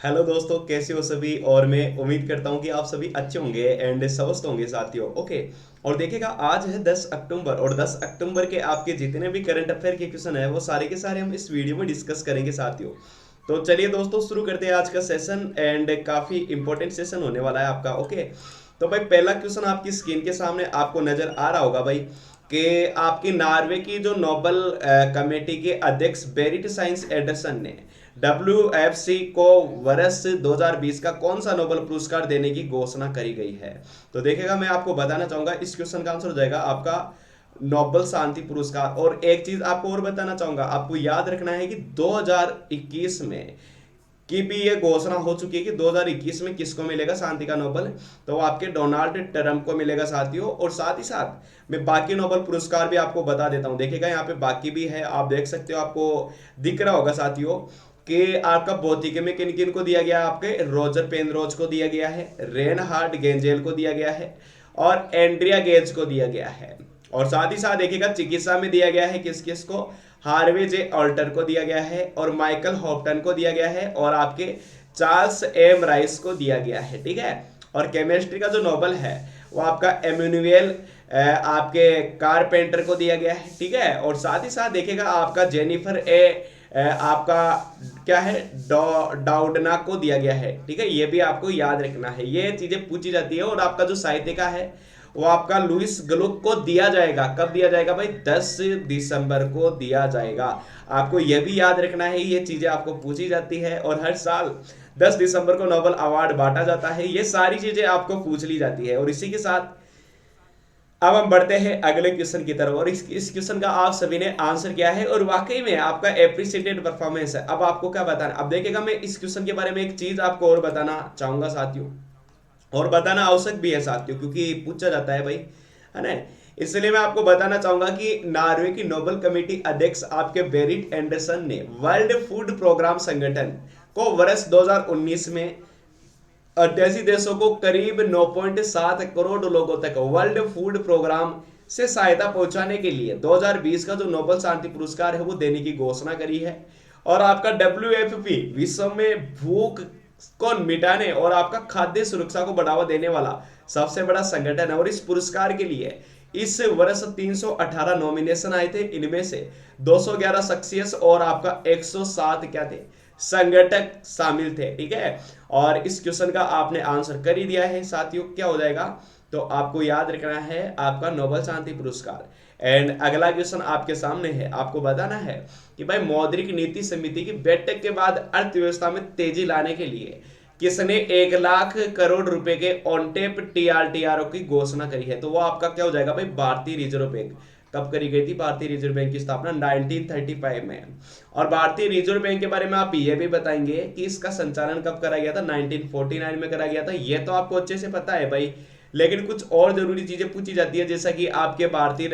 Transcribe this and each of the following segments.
Hello दोस्तों, कैसे हो सभी। और मैं उम्मीद करता हूं कि आप सभी अच्छे होंगे एंड स्वस्थ होंगे साथियों। ओके। और देखिएगा, आज है 10 अक्टूबर और 10 अक्टूबर के आपके जितने भी करंट अफेयर के क्वेश्चन है वो सारे के सारे हम इस वीडियो में डिस्कस करेंगे साथियों। तो चलिए दोस्तों, शुरू करते हैं आज का सेशन एंड काफ़ी इंपॉर्टेंट सेशन होने वाला है आपका। ओके। तो भाई, पहला क्वेश्चन आपकी स्क्रीन के सामने आपको नजर आ रहा होगा भाई कि आपकी नॉर्वे की जो नोबल कमेटी के अध्यक्ष बेरिट साइंस एडरसन ने WFC को वर्ष 2020 का कौन सा नोबेल पुरस्कार देने की घोषणा करी गई है। तो देखिएगा, मैं आपको बताना चाहूंगा, इस क्वेश्चन का आंसर हो जाएगा आपका नोबेल शांति पुरस्कार। और एक चीज आपको और बताना चाहूंगा, आपको याद रखना है कि 2021 में की भी ये घोषणा हो चुकी है कि 2021 में किसको मिलेगा शांति का नोबेल। तो वो आपके डोनाल्ड ट्रंप को मिलेगा साथियों। और साथ ही साथ मैं बाकी नोबेल पुरस्कार भी आपको बता देता हूं। देखिएगा, यहाँ पे बाकी भी है, आप देख सकते हो, आपको दिख रहा होगा साथियों कि आपका भौतिकी में किन किन को दिया गया है। आपके रोजर पेनरोज को दिया गया है, रेनहार्ड गेंजेल को दिया गया है और एंड्रिया गेज को दिया गया है। और साथ ही साथ देखिएगा, चिकित्सा में दिया गया है किस किस को, हार्वे जे ऑल्टर को दिया गया है और माइकल हॉप्टन को दिया गया है और आपके चार्ल्स एम राइस को दिया गया है। ठीक है। और केमिस्ट्री का जो नोबल है वो आपका एम्यूनुएल आपके कारपेंटर को दिया गया है। ठीक है। और साथ ही साथ देखिएगा, आपका जेनिफर आपका क्या है, डाउडना को दिया गया है। ठीक है। ये भी आपको याद रखना है, ये चीजें पूछी जाती है। और आपका जो साहित्य का है वो आपका लुइस ग्लुक को दिया जाएगा। कब दिया जाएगा भाई? 10 दिसंबर को दिया जाएगा। आपको यह भी याद रखना है, ये चीजें आपको पूछी जाती है और हर साल 10 दिसंबर को नोबेल अवार्ड बांटा जाता है। ये सारी चीजें आपको पूछ ली जाती है। और इसी के साथ अब हम बढ़ते हैं अगले क्वेश्चन की तरफ। और इस क्वेश्चन का आप सभी ने आंसर किया है और वाकई में आपका एप्रिसिएटेड परफॉर्मेंस है। अब आपको क्या बताना, अब देखिएगा, मैं इस क्वेश्चन के बारे में एक चीज आपको और बताना चाहूंगा साथियों, और बताना आवश्यक भी है साथियों, क्योंकि पूछा जाता है भाई, है ना। इसलिए मैं आपको बताना चाहूंगा कि नॉर्वे की नोबेल कमेटी अध्यक्ष आपके बेरिट एंडरसन ने वर्ल्ड फूड प्रोग्राम संगठन को वर्ष 2019 में 88 देशों को करीब 9.7 करोड़ लोगों तक वर्ल्ड फूड प्रोग्राम से सहायता पहुंचाने के लिए 2020 का जो नोबेल शांति पुरस्कार है वो देने की घोषणा करी है। और आपका WFP विश्व में भूख को मिटाने और आपका खाद्य सुरक्षा को बढ़ावा देने वाला सबसे बड़ा संगठन है। और इस पुरस्कार के लिए इस वर्ष 318 नॉमिनेशन आए थे, इनमें से 211 सक्सेस और आपका 107 क्या थे, संगठक शामिल थे। ठीक है। और इस क्वेश्चन का आपने आंसर कर ही दिया है साथियों, क्या हो जाएगा? तो आपको याद रखना है आपका नोबेल शांति पुरस्कार। एंड अगला क्वेश्चन आपके सामने है, आपको बताना है कि भाई मौद्रिक नीति समिति की बैठक के बाद अर्थव्यवस्था में तेजी लाने के लिए किसने 1 लाख करोड़ रुपए के ऑन टेप TRTRO की घोषणा करी है। तो वो आपका क्या हो जाएगा भाई? भारतीय रिजर्व बैंक। कब करी गई थी भारतीय रिजर्व बैंक की स्थापना? 1935 में। और भारतीय रिजर्व बैंक के बारे में आप ये भी बताएंगे कि इसका संचालन कब करा गया था? 1949 में करा गया था। ये तो आपको अच्छे से पता है भाई, लेकिन कुछ और जरूरी चीजें पूछी जाती है, जैसा कि आपके भारतीय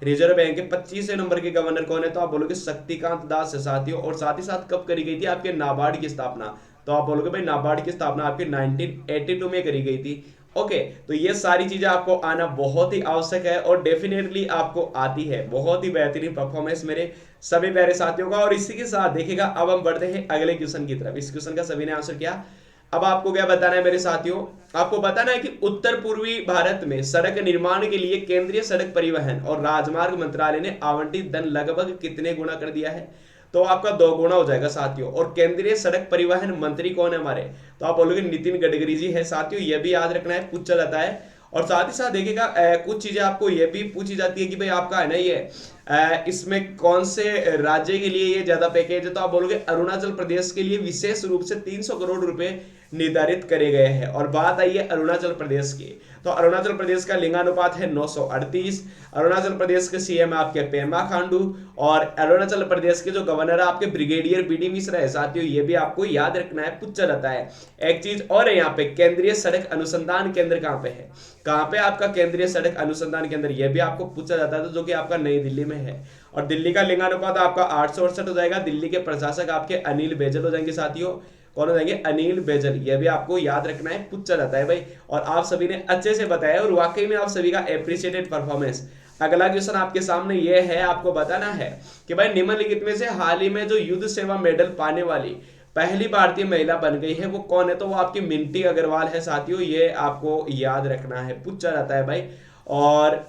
रिजर्व बैंक के 25वें नंबर के गवर्नर कौन है? तो आप बोलोगे शक्तिकांत दास है साथियों। और साथ ही साथ कब करी गई थी आपके नाबार्ड की स्थापना? तो आप बोलोगे भाई नाबार्ड की स्थापना आपकी 1982 में करी गई थी। ओके। तो ये सारी चीजें आपको आना बहुत ही आवश्यक है और डेफिनेटली आपको आती है। बहुत ही बेहतरीन परफॉर्मेंस मेरे सभी प्यारे साथियों का। और इसी के साथ देखिएगा, अब हम बढ़ते हैं अगले क्वेश्चन की तरफ। इस क्वेश्चन का सभी ने आंसर किया। अब आपको क्या बताना है मेरे साथियों? आपको बताना है कि उत्तर पूर्वी भारत में सड़क निर्माण के लिए केंद्रीय सड़क परिवहन और राजमार्ग मंत्रालय ने आवंटित धन लगभग कितने गुना कर दिया है? तो आपका 2 गुना हो जाएगा साथियों। और केंद्रीय सड़क परिवहन मंत्री कौन है हमारे? तो आप बोलोगे नितिन गडकरी जी है साथियों। यह भी याद रखना है, पूछा जाता है। और साथ ही साथ देखिएगा, कुछ चीजें आपको यह भी पूछी जाती है कि भाई आपका है ना ये इसमें कौन से राज्य के लिए ये ज्यादा पैकेज है? तो आप बोलोगे अरुणाचल प्रदेश के लिए विशेष रूप से 300 करोड़ रुपए निर्धारित करे गए हैं। और बात आई है अरुणाचल प्रदेश की, तो अरुणाचल प्रदेश का लिंगानुपात है 938। अरुणाचल प्रदेश के CM आपके पेमा खांडू और अरुणाचल प्रदेश के जो गवर्नर है आपके ब्रिगेडियर BD मिश्रा है साथियों। ये भी आपको याद रखना है, पूछा जाता है। एक चीज और है, यहाँ पे केंद्रीय सड़क अनुसंधान केंद्र कहाँ पे है? कहाँ पे आपका केंद्रीय सड़क अनुसंधान केंद्र? यह भी आपको पूछा जाता है, तो जो कि आपका नई दिल्ली में है। और दिल्ली का लिंगानुपात आपका 868 हो जाएगा। दिल्ली के प्रशासक आपके अनिल बैजल हो जाएंगे साथियों। कौन हो जाएंगे? अनिल बैजल। यह भी आपको याद रखना है, पूछा जाता है भाई। और आप सभी ने अच्छे से बताया और वाकई में आप सभी का एप्रिशिएटेड परफॉर्मेंस। अगला क्वेश्चन आपके सामने यह है, आपको बताना है कि भाई निम्नलिखित में से हाल ही में जो युद्ध सेवा मेडल पाने वाली पहली भारतीय महिला बन गई है, वो कौन है? तो वो आपकी मिंटी अग्रवाल है साथियों, ये आपको याद रखना है, पूछा जाता है भाई। और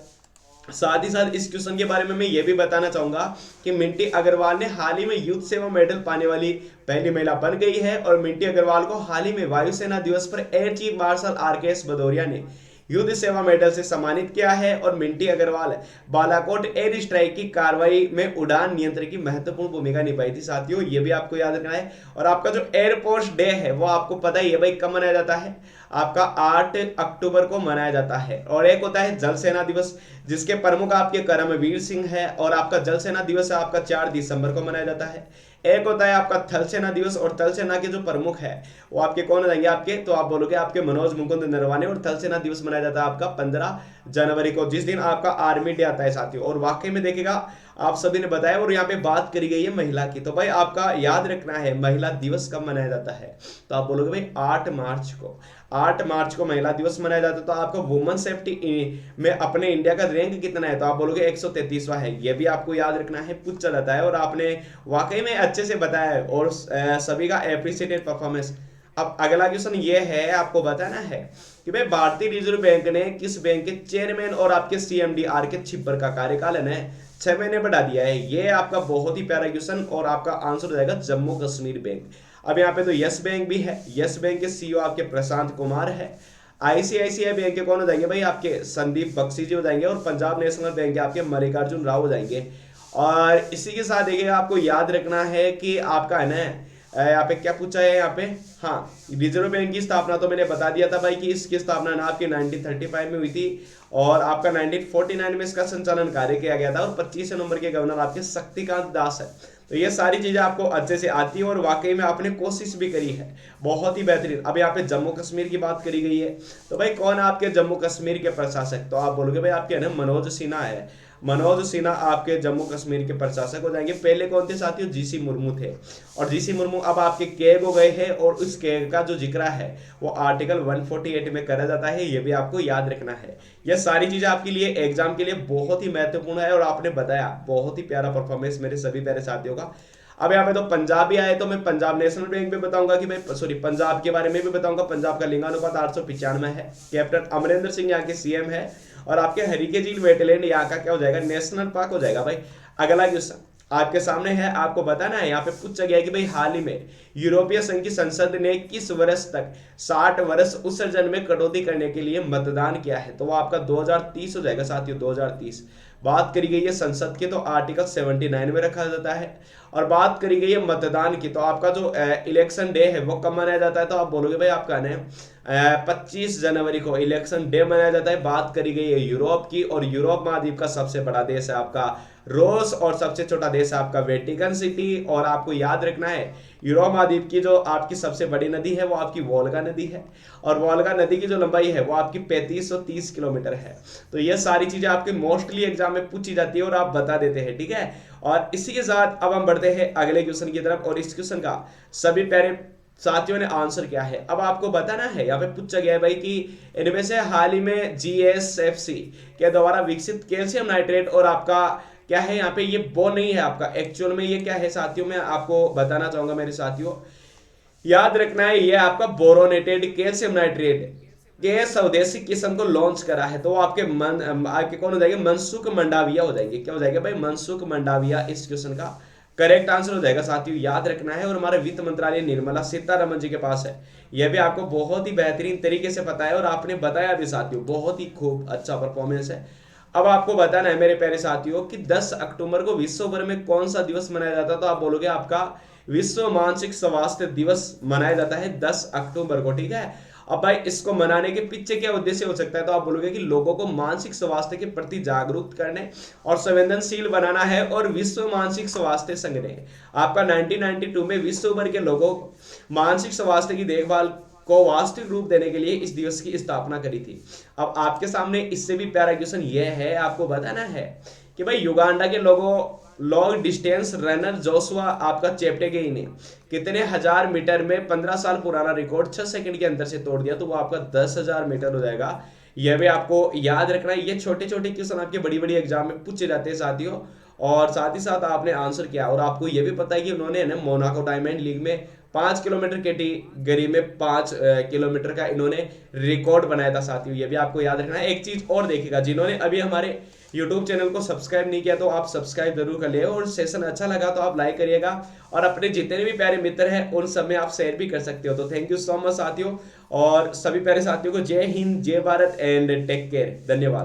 साथ ही साथ इस क्वेश्चन के बारे में मैं ये भी बताना चाहूंगा कि मिंटी अग्रवाल ने हाल ही में युद्ध सेवा मेडल पाने वाली पहली महिला बन गई है। और मिंटी अग्रवाल को हाल ही में वायुसेना दिवस पर air chief marshal R K S. Bhadauria ने युद्ध सेवा मेडल से सम्मानित किया है। और मिंटी अग्रवाल बालाकोट एयर स्ट्राइक की कार्रवाई में उड़ान नियंत्रण की महत्वपूर्ण भूमिका निभाई थी साथियों, ये भी आपको याद रखना है। और आपका जो एयरफोर्स डे है वो आपको पता ही है भाई कब मनाया जाता है, आपका 8 अक्टूबर को मनाया जाता है। और एक होता है जल सेना दिवस, जिसके प्रमुख आपके करमवीर सिंह है, और आपका जल सेना दिवस आपका 4 दिसंबर को मनाया जाता है। एक होता है आपका थल सेना दिवस, और थल सेना के जो प्रमुख है वो आपके कौन हो जाएंगे आपके, तो आप बोलोगे आपके मनोज मुकुंद नरवाने। और थल सेना दिवस मनाया जाता है आपका 15 जनवरी को, जिस दिन आपका आर्मी डे आता है साथियों। और वाकई में देखेगा आप सभी ने बताया, और यहाँ पे बात करी गई है महिला की, तो भाई आपका याद रखना है महिला दिवस कब मनाया जाता है, तो आप बोलोगे भाई 8 मार्च को। 8 मार्च को महिला दिवस मनाया जाता है। तो आपको वुमेन सेफ्टी में अपने इंडिया का रैंक कितना है, तो आप बोलोगे 133वां है, ये भी आपको याद रखना है, पूछा जाता है। और आपने वाकई में अच्छे से बताया है, और सभी का एप्रिसिएटेड परफॉर्मेंस। अब अगला क्वेश्चन ये है, आपको बताना है कि भाई भारतीय रिजर्व बैंक ने किस बैंक के चेयरमैन और आपके सीएमडी आर.के. छिब्बर का कार्यकाल है 6 महीने बढ़ा दिया है। ये आपका बहुत ही प्यारा क्वेश्चन, और आपका आंसर हो जाएगा जम्मू कश्मीर बैंक। अब यहाँ पे तो यस बैंक भी है, यस बैंक के सीईओ आपके प्रशांत कुमार है। आईसीआईसीआई बैंक के कौन हो जाएंगे भाई, आपके संदीप बख्शी जी हो जाएंगे। और पंजाब नेशनल बैंक के आपके मल्लिकार्जुन राव हो जाएंगे। और इसी के साथ देखिएगा आपको याद रखना है कि आपका है ना, यहाँ पे क्या पूछा है यहाँ पे, हाँ रिजर्व बैंक की स्थापना तो मैंने बता दिया था भाई कि इसकी स्थापना ना आपकी 1935 में हुई थी, और आपका 1949 में इसका संचालन कार्य किया गया था। और 25 नंबर के गवर्नर आपके शक्तिकांत दास है। तो ये सारी चीजें आपको अच्छे से आती है, और वाकई में आपने कोशिश भी करी है, बहुत ही बेहतरीन। अब यहाँ पे जम्मू कश्मीर की बात करी गई है, तो भाई कौन है आपके जम्मू कश्मीर के प्रशासक, तो आप बोलोगे भाई आपके ना मनोज सिन्हा है। मनोज सिन्हा आपके जम्मू कश्मीर के प्रशासक हो जाएंगे। पहले कौन थे साथियों, जीसी मुर्मू थे। और जीसी मुर्मू अब आपके कैग हो गए हैं, और उस कैग का जो जिक्र है वो आर्टिकल 148 में करा जाता है, ये भी आपको याद रखना है। ये सारी चीजें आपके लिए एग्जाम के लिए बहुत ही महत्वपूर्ण है, और आपने बताया बहुत ही प्यारा परफॉर्मेंस मेरे सभी प्यारे साथियों का। अब यहाँ पे तो पंजाब भी आए, तो मैं पंजाब नेशनल बैंक में बताऊंगा कि भाई सॉरी पंजाब के बारे में भी बताऊंगा। पंजाब का लिंगानुपात 895 है। कैप्टन अमरिंदर सिंह यहाँ के सीएम है। और आपके हरीके झील वेटलैंड यहाँ का क्या हो जाएगा, नेशनल पार्क हो जाएगा भाई। अगला क्वेश्चन आपके सामने है, आपको बताना है। यहाँ पे पूछा गया है कि भाई हाल ही में यूरोपीय संघ की संसद ने किस वर्ष तक 60 वर्ष उत्सर्जन में कटौती करने के लिए मतदान किया है, तो वो आपका 2030 हो जाएगा साथियों, 2030। बात करी गई है संसद की, तो आर्टिकल 79 में रखा जाता है। और बात करी गई है मतदान की, तो आपका जो इलेक्शन डे है वो कब मनाया जाता है, तो आप बोलोगे भाई आपका ना 25 जनवरी को इलेक्शन डे मनाया जाता है। बात करी गई है यूरोप की, और यूरोप महाद्वीप का सबसे बड़ा देश है आपका रूस, और सबसे छोटा देश है आपका वेटिकन सिटी। और आपको याद रखना है यूरोप महाद्वीप की जो आपकी सबसे बड़ी नदी है वो आपकी वोल्गा नदी है, और वोल्गा नदी की जो लंबाई है वो आपकी 3530 किलोमीटर है। तो ये सारी चीजें आपके मोस्टली एग्जाम में पूछी जाती है, और आप बता देते हैं, ठीक है। और इसी के साथ अब हम बढ़ते हैं अगले क्वेश्चन की तरफ, और इस क्वेश्चन का सभी प्यारे साथियों ने आंसर क्या है अब आपको बताना है। यहाँ पे पूछा गया है भाई कि इनमें से हाल ही में जीएसएफसी के द्वारा विकसित कैल्शियम नाइट्रेट, और आपका क्या है यहाँ पे, ये वो नहीं है आपका, एक्चुअल में ये क्या है साथियों, मैं आपको बताना चाहूंगा मेरे साथियों, याद रखना है ये आपका बोरोनेटेड कैल्शियम नाइट्रेट के स्वदेशी किस्म को लॉन्च करा है। तो वो आपके कौन हो जाएंगे, मनसुख मंडाविया हो जाएंगे। क्या हो जाएगा भाई, मनसुख मंडाविया इस क्वेश्चन का करेक्ट आंसर हो जाएगा साथियों, याद रखना है। और हमारे वित्त मंत्रालय निर्मला सीतारमण जी के पास है, यह भी आपको बहुत ही बेहतरीन तरीके से पता है, और आपने बताया भी साथियों, बहुत ही खूब अच्छा परफॉर्मेंस है। अब आपको बताना है मेरे प्यारे साथियों कि 10 अक्टूबर को विश्व भर में कौन सा दिवस मनाया जाता है, तो आप बोलोगे आपका विश्व मानसिक स्वास्थ्य दिवस मनाया जाता है 10 अक्टूबर को, ठीक है। अब भाई इसको मनाने के पीछे क्या उद्देश्य हो सकता है, तो आप बोलोगे कि लोगों को मानसिक स्वास्थ्य के प्रति जागरूक करने और संवेदनशील बनाना है। और विश्व मानसिक स्वास्थ्य संघ ने आपका 1992 में विश्व भर के लोगों को मानसिक स्वास्थ्य की देखभाल को वास्तविक रूप देने के लिए इस दिवस की स्थापना करी थी। अब आपके सामने इससे भी प्यारा क्वेश्चन यह है, आपको बताना है कि भाई युगांडा के लॉन्ग डिस्टेंस रनर जोशुआ आपका चेप्टेगेई ने कितने हजार मीटर में 15 साल पुराना रिकॉर्ड 6 सेकंड के अंदर से तोड़ दिया, तो वो आपका 10,000 मीटर हो जाएगा। यह भी आपको याद रखना है। ये छोटे छोटे क्वेश्चन आपके बड़ी बड़ी एग्जाम में पूछे जाते हैं साथियों, और साथ ही साथ आपने आंसर किया। और आपको यह भी पता है कि उन्होंने ना मोनाको डायमंड लीग में 5 किलोमीटर कैटेगरी में 5 किलोमीटर का इन्होंने रिकॉर्ड बनाया था साथियों, ये भी आपको याद रखना है। एक चीज और देखिएगा, जिन्होंने अभी हमारे यूट्यूब चैनल को सब्सक्राइब नहीं किया तो आप सब्सक्राइब जरूर कर लिएगा, और सेशन अच्छा लगा तो आप लाइक करिएगा, और अपने जितने भी प्यारे मित्र हैं उन सब में आप शेयर भी कर सकते हो। तो थैंक यू सो मच साथियों, और सभी प्यारे साथियों को जय हिंद, जय भारत एंड टेक केयर, धन्यवाद।